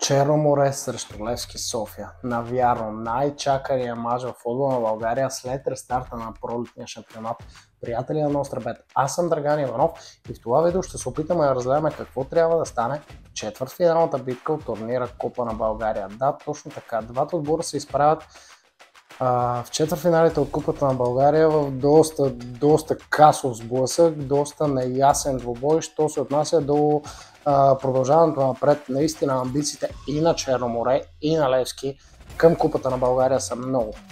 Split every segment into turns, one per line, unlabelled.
Черно море срещу Левски София. Навярно най-чакания мач в футбола на България след рестарта на пролетния шампионат. Приятели на Нострабет, аз съм Драган Иванов и в това видео ще се опитаме да разгледаме какво трябва да стане в четвъртфиналната битка от турнира Купа на България. Да, точно така. Двата отбора се изправят в четвъртфиналите от Купата на България в доста касов сблъсък, доста неясен двубой, що се отнася до продължаването напред. Наистина амбициите и на Черно море, и на Левски към Купата на България са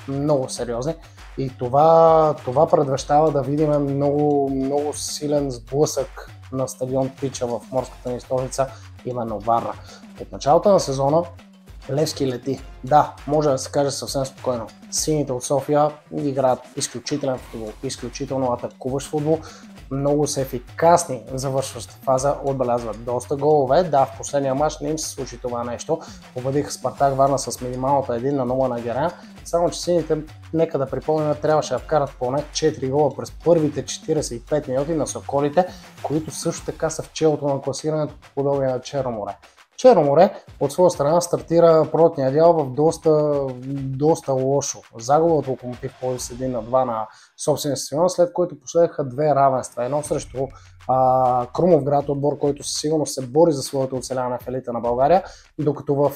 много сериозни и това предвещава да видим много силен сблъсък на стадион Тича в морската ни столица, именно Варна. От началото на сезона Левски лети. Да, може да се каже съвсем спокойно. Сините от София играят изключителен футбол, изключително атакуващ футбол, много са ефикасни в завършваща фаза, отбелязват доста голове. Да, в последния мач не им се случи това нещо. Победиха Спартак Варна с минималната 1-0 на Герен. Само че сините, нека да припомним, трябваше да вкарат поне 4 гола през първите 45 минути на Соколите, които също така са в челото на класирането по подобие на Черно море. Черно море от своя страна стартира пролетния дял в доста лошо. Загуба от Локомотив Пловдив с 1-2 на собствения стадион, след което последваха две равенства. Едно срещу Крумовград, отбор, който със сигурност се бори за своето оцеляване в елита на България, докато в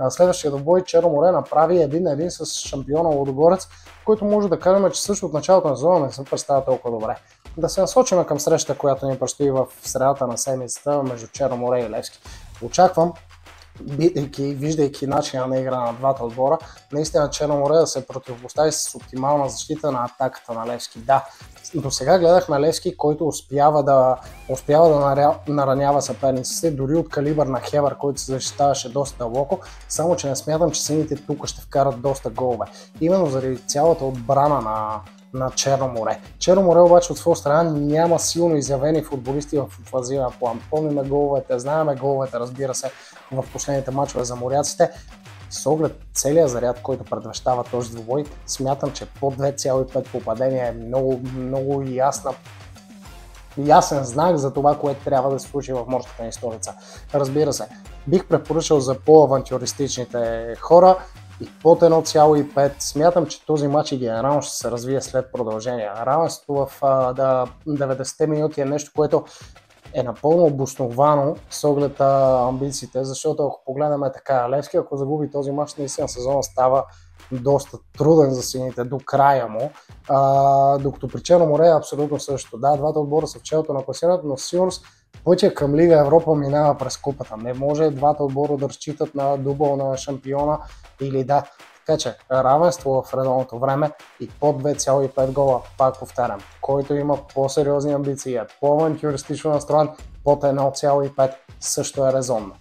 следващия двубой Черно море направи 1-1 с шампиона Лудогорец, който може да кажем, че също от началото на сезона не се представя толкова добре. Да се насочим към срещата, която ни предстои в средата на седмицата между Черно море и Левски. Очаквам, виждайки начина на игра на двата отбора, наистина Черно море да се противопостави с оптимална защита на атаката на Левски. Да, до сега гледахме Левски, който успява да наранява съперниците, дори от калибър на Хевър, който се защитаваше доста дълбоко, само че не смятам, че сините тук ще вкарат доста голове. Именно заради цялата отбрана на Черно море. Черно море обаче от своя страна няма силно изявени футболисти в офанзивен план. Помниме головете, знаеме головете, разбира се, в последните мачове за моряците. С оглед целият заряд, който предвещава този двубой, смятам, че по 2,5 попадения е много ясен знак за това, което трябва да се случи в морската ни столица. Разбира се, бих препоръчал за по-авантюристичните хора и под 1,5. Смятам, че този матч и генерално ще се развие след продължение. Равенството в 90 минути е нещо, което е напълно обосновано с оглед амбициите, защото ако погледнем така, Левски, ако загуби този матч, наистина сезона става доста труден за сините до края му, докато при Черно море е абсолютно също. Да, двата отбора са в челото на класирането, но сигурност пътя към Лига Европа минава през купата. Не може двата отбора да разчитат на дубъл на шампиона или да. Така че равенство в редовното време и под 2,5 гола, пак повтарям, който има по-сериозни амбиции, по-авантюристично настроен, под 1,5 също е резонно.